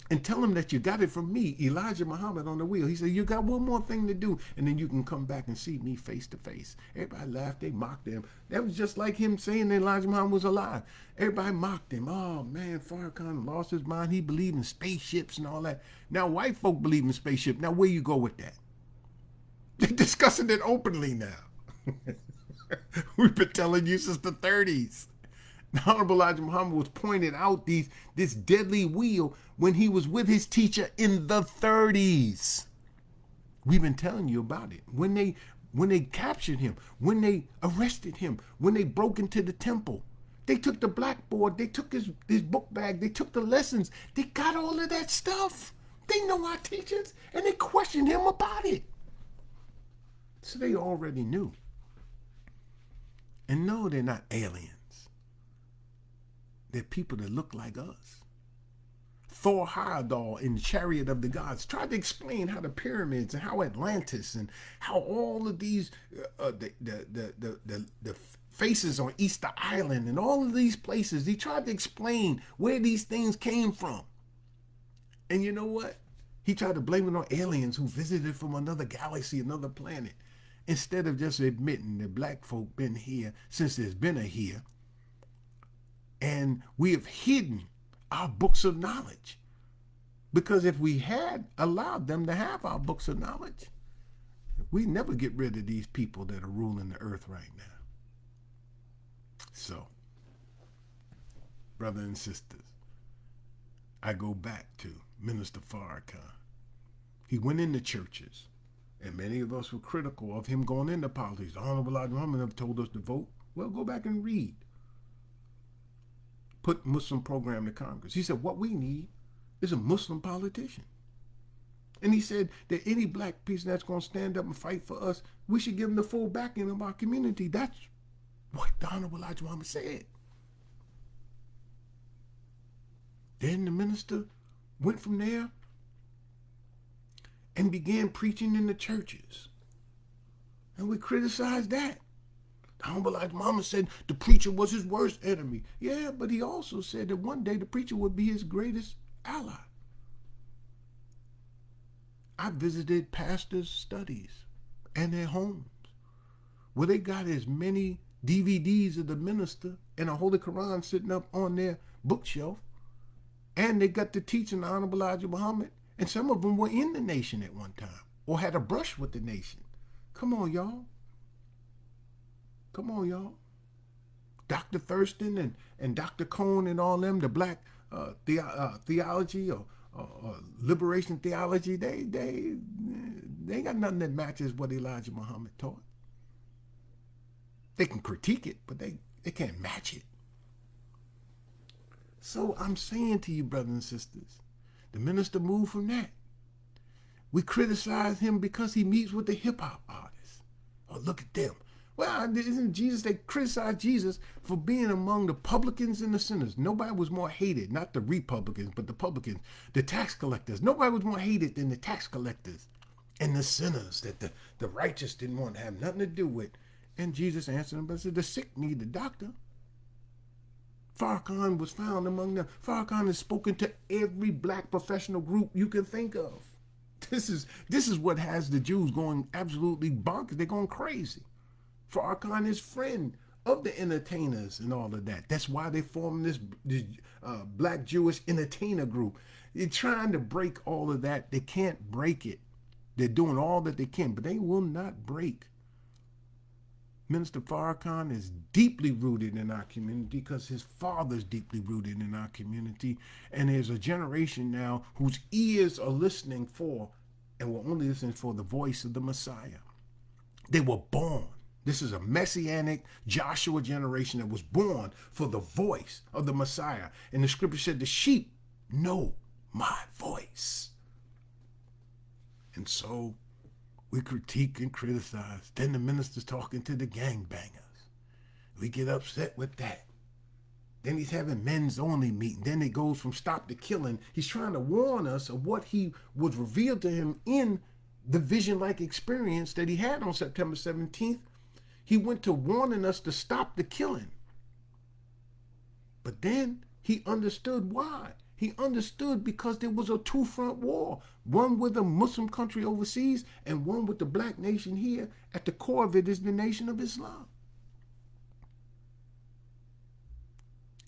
and tell him that you got it from me, Elijah Muhammad, on the wheel. He said, you got one more thing to do, and then you can come back and see me face to face. Everybody laughed. They mocked him. That was just like him saying that Elijah Muhammad was alive. Everybody mocked him. Oh, man, Farrakhan lost his mind. He believed in spaceships and all that. Now, white folk believe in spaceships. Now, where you go with that? They're discussing it openly now. We've been telling you since the 30s. The Honorable Elijah Muhammad was pointing out this deadly wheel when he was with his teacher in the 30s. We've been telling you about it. When they captured him, when they arrested him, when they broke into the temple, they took the blackboard, they took his book bag, they took the lessons, they got all of that stuff. They know our teachers, and they questioned him about it. So they already knew. And no, they're not aliens. They're people that look like us. Thor Heyerdahl in the Chariot of the Gods tried to explain how the pyramids and how Atlantis and how all of these the faces on Easter Island and all of these places, he tried to explain where these things came from. And you know what? He tried to blame it on aliens who visited from another galaxy, another planet, instead of just admitting that black folk been here since there's been a here. And we have hidden our books of knowledge. Because if we had allowed them to have our books of knowledge, we never get rid of these people that are ruling the earth right now. So, brothers and sisters, I go back to Minister Farrakhan. He went into churches, and many of us were critical of him going into politics. The Honorable Elijah Muhammad never told us to vote. Well, go back and read. Put Muslim program to Congress. He said, what we need is a Muslim politician. And he said that any black person that's going to stand up and fight for us, we should give them the full backing of our community. That's what the Honorable Elijah Muhammad said. Then the minister went from there and began preaching in the churches. And we criticized that. The Honorable Elijah Muhammad said the preacher was his worst enemy. Yeah, but he also said that one day the preacher would be his greatest ally. I visited pastors' studies and their homes where they got as many DVDs of the minister and a Holy Quran sitting up on their bookshelf, and they got the teaching of the Honorable Elijah Muhammad, and some of them were in the nation at one time or had a brush with the nation. Come on, y'all. Come on, y'all. Dr. Thurston and Dr. Cone and all them, the black theology or liberation theology, they ain't got nothing that matches what Elijah Muhammad taught. They can critique it, but they can't match it. So I'm saying to you, brothers and sisters, the minister moved from that. We criticize him because he meets with the hip-hop artists. Oh, look at them. Well, isn't Jesus, they criticized Jesus for being among the publicans and the sinners. Nobody was more hated, not the Republicans, but the publicans, the tax collectors. Nobody was more hated than the tax collectors and the sinners that the righteous didn't want to have nothing to do with. And Jesus answered them, but said, the sick need a doctor. Farrakhan was found among them. Farrakhan has spoken to every black professional group you can think of. This is what has the Jews going absolutely bonkers. They're going crazy. Farrakhan is friend of the entertainers and all of that. That's why they formed this black Jewish entertainer group. They're trying to break all of that. They can't break it. They're doing all that they can, but they will not break. Minister Farrakhan is deeply rooted in our community because his father's deeply rooted in our community. And there's a generation now whose ears are listening for and will only listen for the voice of the Messiah. They were born. This is a messianic Joshua generation that was born for the voice of the Messiah. And the scripture said, the sheep know my voice. And so we critique and criticize. Then the minister's talking to the gangbangers. We get upset with that. Then he's having men's only meeting. Then it goes from stop to killing. He's trying to warn us of what he was revealed to him in the vision-like experience that he had on September 17th. He went to warning us to stop the killing. But then he understood why. He understood because there was a two-front war, one with a Muslim country overseas and one with the black nation here. At the core of it is the Nation of Islam.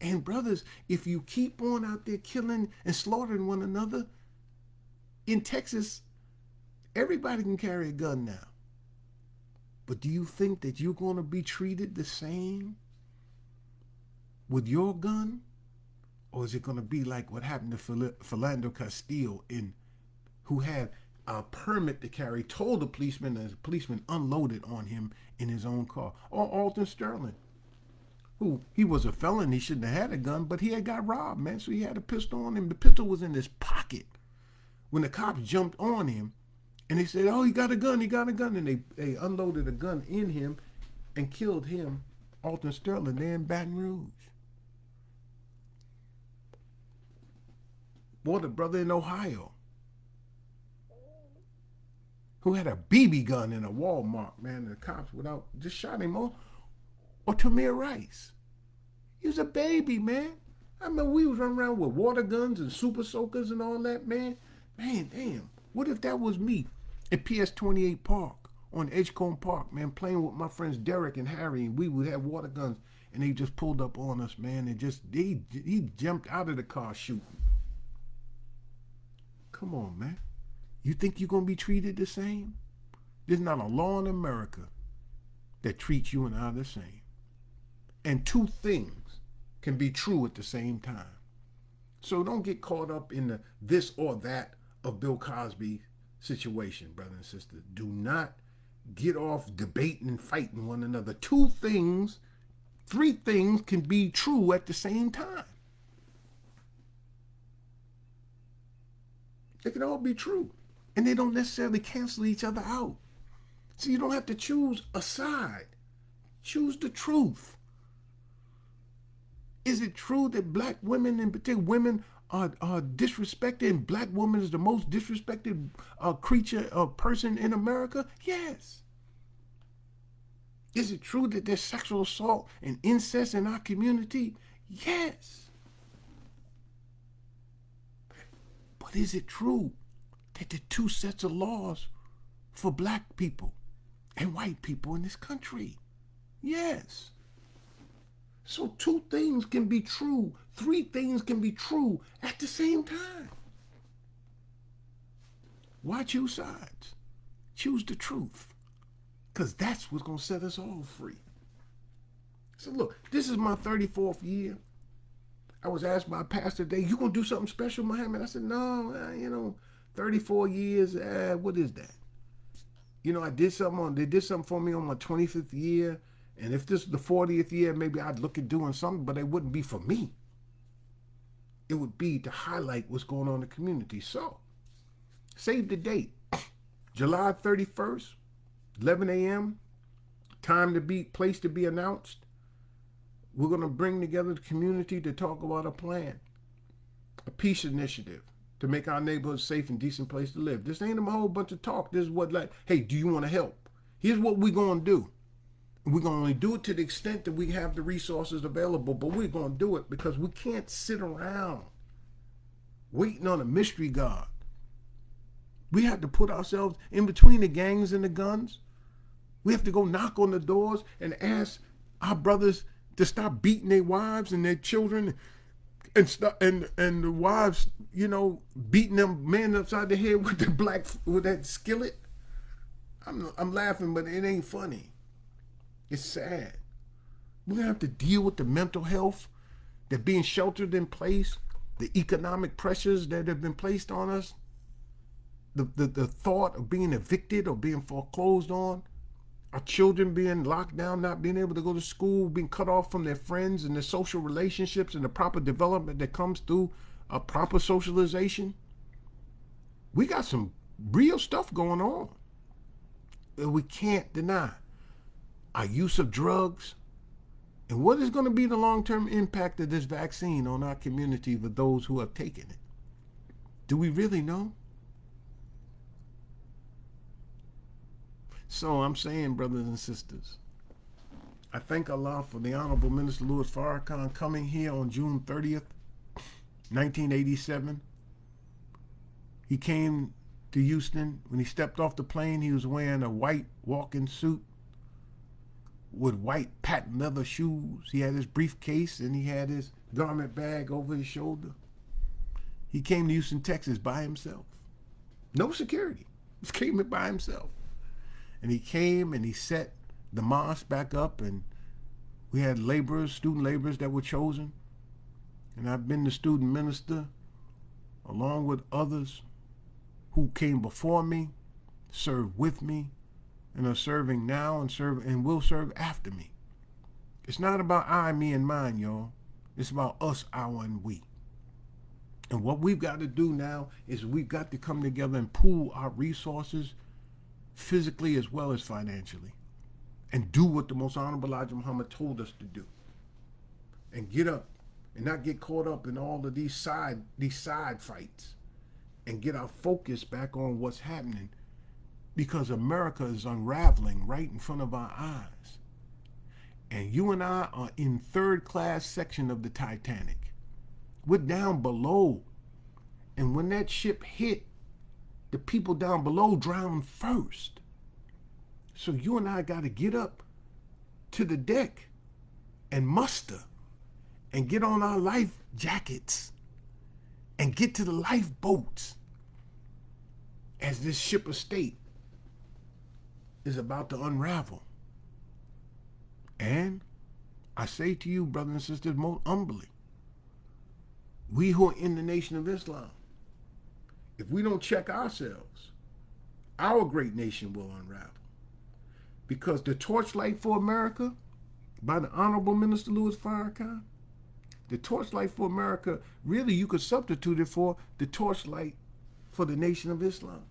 And brothers, if you keep on out there killing and slaughtering one another, in Texas, everybody can carry a gun now. But do you think that you're going to be treated the same with your gun? Or is it going to be like what happened to Philando Castile, who had a permit to carry, told the policeman, and the policeman unloaded on him in his own car? Or Alton Sterling, who he was a felon, he shouldn't have had a gun, but he had got robbed, man, so he had a pistol on him. The pistol was in his pocket when the cops jumped on him, and they said, oh, he got a gun, and they unloaded a gun in him and killed him, Alton Sterling, there in Baton Rouge. Boy, the brother in Ohio who had a BB gun in a Walmart, man, and the cops just shot him off. Or Tamir Rice. He was a baby, man. I remember we was running around with water guns and super soakers and all that, man. Man, damn. What if that was me at PS 28 Park, on Edgecombe Park, man, playing with my friends Derek and Harry, and we would have water guns, and they just pulled up on us, man, and he jumped out of the car shooting. Come on, man. You think you're going to be treated the same? There's not a law in America that treats you and I the same. And two things can be true at the same time. So don't get caught up in the this or that of Bill Cosby situation, brother and sister. Do not get off debating and fighting one another. Three things can be true at the same time. They can all be true. And they don't necessarily cancel each other out. So you don't have to choose a side. Choose the truth. Is it true that black women, in particular women, are disrespected, and black woman is the most disrespected person in America? Yes. Is it true that there's sexual assault and incest in our community? Yes. But is it true that there are two sets of laws for black people and white people in this country? Yes. So two things can be true. Three things can be true at the same time. Why choose sides? Choose the truth. Because that's what's going to set us all free. So look, this is my 34th year. I was asked by a pastor today, you going to do something special, Muhammad? I said, no, 34 years, what is that? I did something they did something for me on my 25th year. And if this is the 40th year, maybe I'd look at doing something, but it wouldn't be for me. It would be to highlight what's going on in the community. So, save the date. July 31st, 11 a.m., place to be announced. We're going to bring together the community to talk about a plan, a peace initiative to make our neighborhood a safe and decent place to live. This ain't a whole bunch of talk. This is what, hey, do you want to help? Here's what we're going to do. We're going to only do it to the extent that we have the resources available, but we're going to do it because we can't sit around waiting on a mystery God. We have to put ourselves in between the gangs and the guns. We have to go knock on the doors and ask our brothers to stop beating their wives and their children and the wives, beating them men upside the head with that skillet. I'm laughing, but it ain't funny. It's sad. We're going to have to deal with the mental health, that being sheltered in place, the economic pressures that have been placed on us, the thought of being evicted or being foreclosed on, our children being locked down, not being able to go to school, being cut off from their friends and their social relationships and the proper development that comes through a proper socialization. We got some real stuff going on that we can't deny. Our use of drugs, and what is going to be the long-term impact of this vaccine on our community for those who have taken it? Do we really know? So I'm saying, brothers and sisters, I thank Allah for the Honorable Minister Louis Farrakhan coming here on June 30th 1987. He came to Houston. When he stepped off the plane, he was wearing a white walking suit with white patent leather shoes. He had his briefcase and he had his garment bag over his shoulder. He came to Houston, Texas by himself. No security. Just came in by himself. And he came and he set the mosque back up, and we had laborers, student laborers that were chosen. And I've been the student minister along with others who came before me, served with me, and are serving now and will serve after me. It's not about I, me, and mine, y'all. It's about us, our, and we. And what we've got to do now is we've got to come together and pool our resources physically as well as financially, and do what the Most Honorable Elijah Muhammad told us to do. And get up and not get caught up in all of these side fights, and get our focus back on what's happening, because America is unraveling right in front of our eyes. And you and I are in third class section of the Titanic. We're down below. And when that ship hit, the people down below drowned first. So you and I got to get up to the deck and muster and get on our life jackets and get to the lifeboats as this ship of state is about to unravel. And I say to you, brothers and sisters, most humbly, we who are in the Nation of Islam, if we don't check ourselves, our great nation will unravel. Because the Torchlight for America by the Honorable Minister Louis Farrakhan, the Torchlight for America, really you could substitute it for the Torchlight for the Nation of Islam.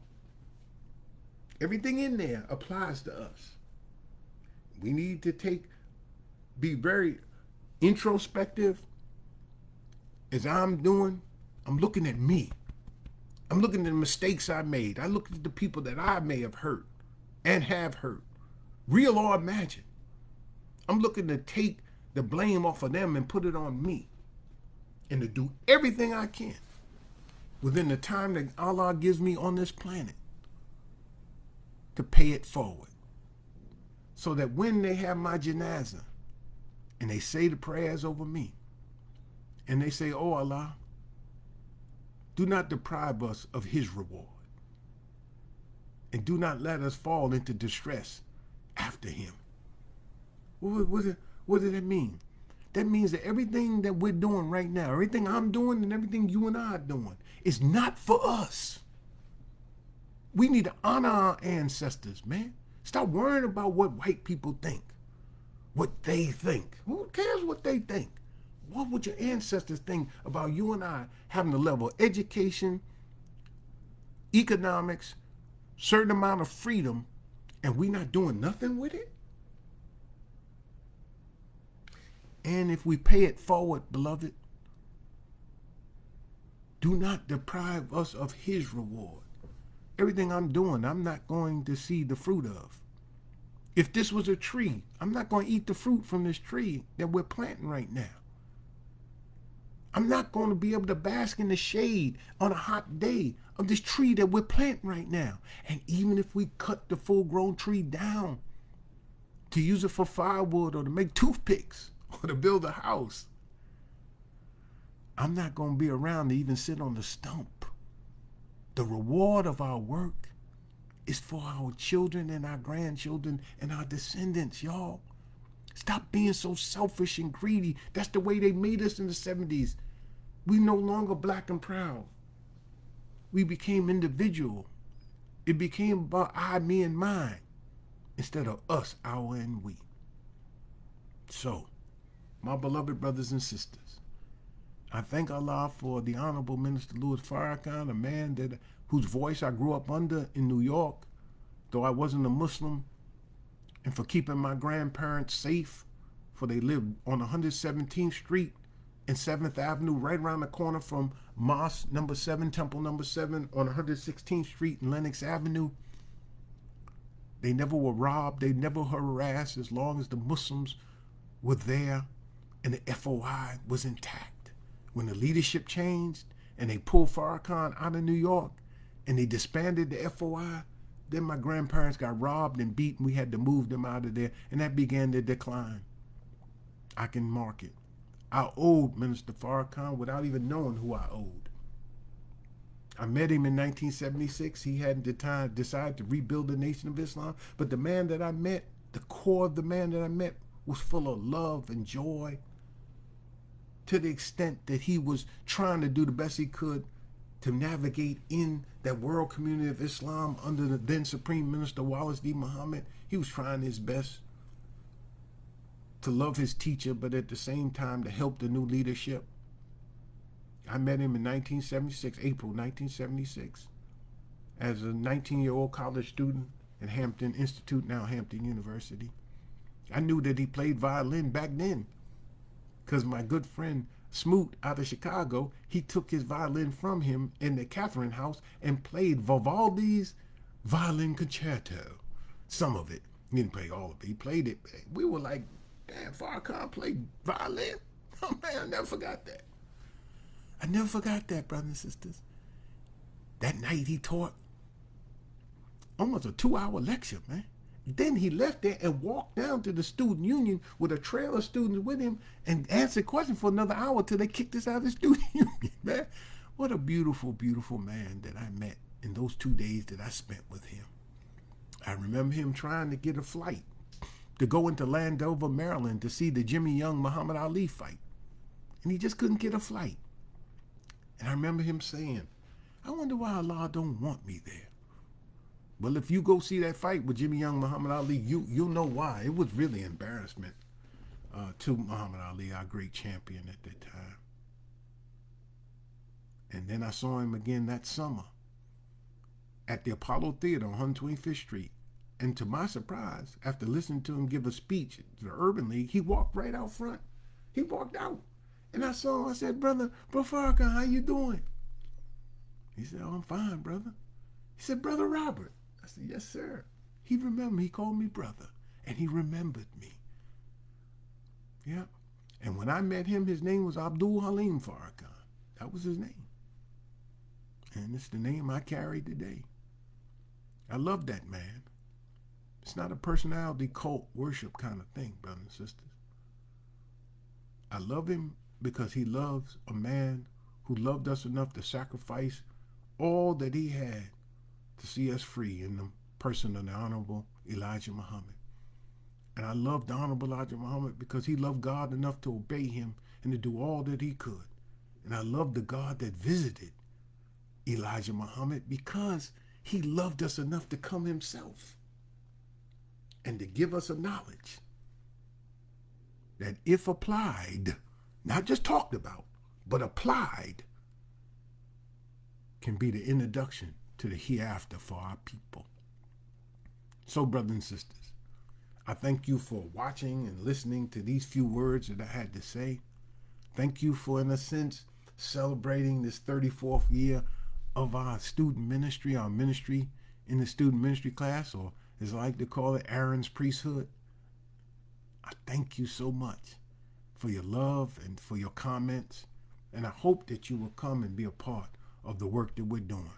Everything in there applies to us. We need to be very introspective. As I'm doing, I'm looking at me. I'm looking at the mistakes I made. I look at the people that I may have hurt and have hurt, real or imagined. I'm looking to take the blame off of them and put it on me, and to do everything I can within the time that Allah gives me on this planet to pay it forward, so that when they have my janazah and they say the prayers over me and they say, "Oh Allah, do not deprive us of his reward, and do not let us fall into distress after him." What does that mean? That means that everything that we're doing right now, everything I'm doing and everything you and I are doing, is not for us. We need to honor our ancestors, man. Stop worrying about what white people think, what they think. Who cares what they think? What would your ancestors think about you and I having the level of education, economics, certain amount of freedom, and we not doing nothing with it? And if we pay it forward, beloved, do not deprive us of his reward. Everything I'm doing, I'm not going to see the fruit of. If this was a tree, I'm not going to eat the fruit from this tree that we're planting right now. I'm not going to be able to bask in the shade on a hot day of this tree that we're planting right now. And even if we cut the full-grown tree down to use it for firewood or to make toothpicks or to build a house, I'm not going to be around to even sit on the stump. The reward of our work is for our children and our grandchildren and our descendants, y'all. Stop being so selfish and greedy. That's the way they made us in the 70s. We no longer black and proud. We became individual. It became about I, me, and mine instead of us, our, and we. So, my beloved brothers and sisters, I thank Allah for the Honorable Minister Louis Farrakhan, a man whose voice I grew up under in New York, though I wasn't a Muslim, and for keeping my grandparents safe, for they lived on 117th Street and 7th Avenue, right around the corner from Mosque number 7, Temple number 7 on 116th Street and Lenox Avenue. They never were robbed, they never harassed as long as the Muslims were there and the FOI was intact. when the leadership changed and they pulled Farrakhan out of New York and they disbanded the FOI, then my grandparents got robbed and beaten. We had to move them out of there, and that began to decline. I can mark it. I owed Minister Farrakhan without even knowing who I owed. I met him in 1976. He hadn't decided to rebuild the Nation of Islam, but the man that I met, the core of the man that I met, was full of love and joy, to the extent that he was trying to do the best he could to navigate in that world community of Islam under the then Supreme Minister Wallace D. Muhammad. He was trying his best to love his teacher, but at the same time to help the new leadership. I met him in 1976, April 1976, as a 19-year-old college student at Hampton Institute, now Hampton University. I knew that he played violin back then because my good friend Smoot out of Chicago, he took his violin from him in the Catherine House and played Vivaldi's Violin Concerto. Some of it. He didn't play all of it. He played it. We were like, damn, Farrakhan played violin? Oh, man, I never forgot that. I never forgot that, brothers and sisters. That night he taught almost a 2-hour lecture, man. Then he left there and walked down to the student union with a trail of students with him and answered questions for another hour till they kicked us out of the student union, man. What a beautiful, beautiful man that I met in those 2 days that I spent with him. I remember him trying to get a flight to go into Landover, Maryland to see the Jimmy Young Muhammad Ali fight. And he just couldn't get a flight. And I remember him saying, I wonder why Allah don't want me there. Well, if you go see that fight with Jimmy Young, Muhammad Ali, you'll know why. It was really embarrassment to Muhammad Ali, our great champion at that time. And then I saw him again that summer at the Apollo Theater on 125th Street. And to my surprise, after listening to him give a speech to the Urban League, he walked right out front. He walked out. And I saw him. I said, Bro Farrakhan, how you doing? He said, oh, I'm fine, brother. He said, Brother Robert. I said, yes, sir. He remembered. He called me brother. And he remembered me. Yeah. And when I met him, his name was Abdul Haleem Farrakhan. That was his name. And it's the name I carry today. I love that man. It's not a personality cult worship kind of thing, brothers and sisters. I love him because he loves a man who loved us enough to sacrifice all that he had to see us free in the person of the Honorable Elijah Muhammad. And I love the Honorable Elijah Muhammad because he loved God enough to obey him and to do all that he could. And I love the God that visited Elijah Muhammad because he loved us enough to come himself and to give us a knowledge that if applied, not just talked about, but applied, can be the introduction to the hereafter for our people. So, brothers and sisters, I thank you for watching and listening to these few words that I had to say. Thank you for, in a sense, celebrating this 34th year of our student ministry, our ministry in the student ministry class, or as I like to call it, Aaron's priesthood. I thank you so much for your love and for your comments, and I hope that you will come and be a part of the work that we're doing.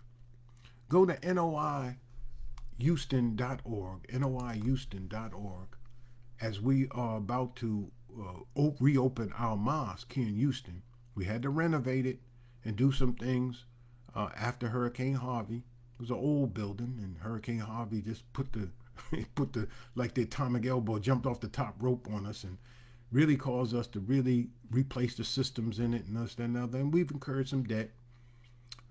Go to noihouston.org, noihouston.org, as we are about to reopen our mosque here in Houston. We had to renovate it and do some things after Hurricane Harvey. It was an old building, and Hurricane Harvey just put the like the atomic elbow, jumped off the top rope on us and really caused us to really replace the systems in it and this, that, and other. And we've incurred some debt.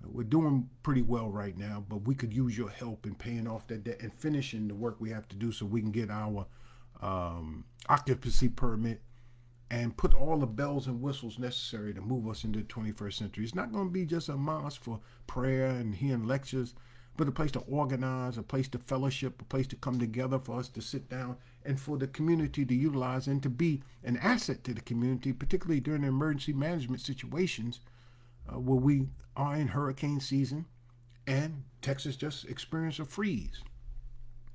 We're doing pretty well right now, but we could use your help in paying off that debt and finishing the work we have to do so we can get our occupancy permit and put all the bells and whistles necessary to move us into the 21st century. It's not going to be just a mosque for prayer and hearing lectures, but a place to organize, a place to fellowship, a place to come together for us to sit down and for the community to utilize and to be an asset to the community, particularly during emergency management situations where we are in hurricane season and Texas just experienced a freeze.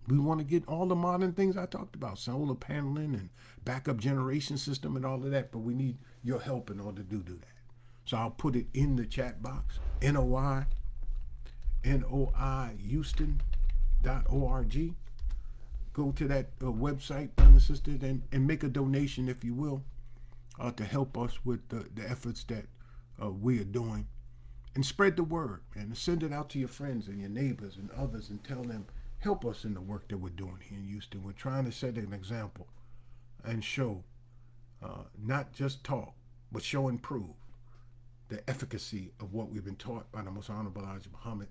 We want to get all the modern things I talked about, solar paneling and backup generation system and all of that, but we need your help in order to do that. So I'll put it in the chat box. Houston.org. Go to that website, brothers and sisters, and make a donation, if you will, to help us with the efforts that we are doing. And spread the word, and send it out to your friends and your neighbors and others, and tell them, help us in the work that we're doing here in Houston. We're trying to set an example and show, not just talk, but show and prove the efficacy of what we've been taught by the Most Honorable Elijah Muhammad,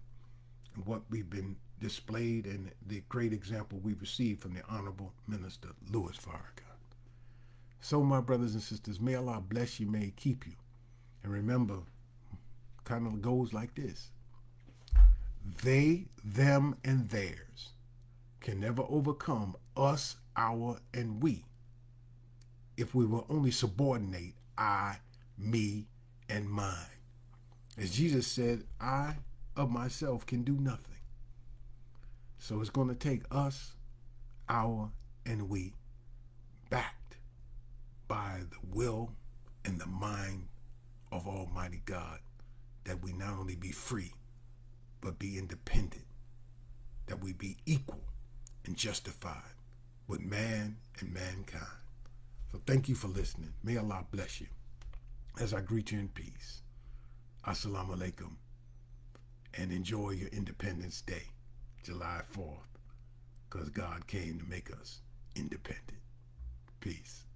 and what we've been displayed, and the great example we've received from the Honorable Minister Louis Farrakhan. So, my brothers and sisters, may Allah bless you, may He keep you. And remember, kind of goes like this: they, them, and theirs can never overcome us, our, and we, if we will only subordinate I, me, and mine. As Jesus said, I of myself can do nothing. So it's going to take us, our, and we, backed by the will and the mind of Almighty God, that we not only be free, but be independent, that we be equal and justified with man and mankind. So thank you for listening. May Allah bless you as I greet you in peace. Assalamu alaikum, and enjoy your Independence Day, July 4th, because God came to make us independent. Peace.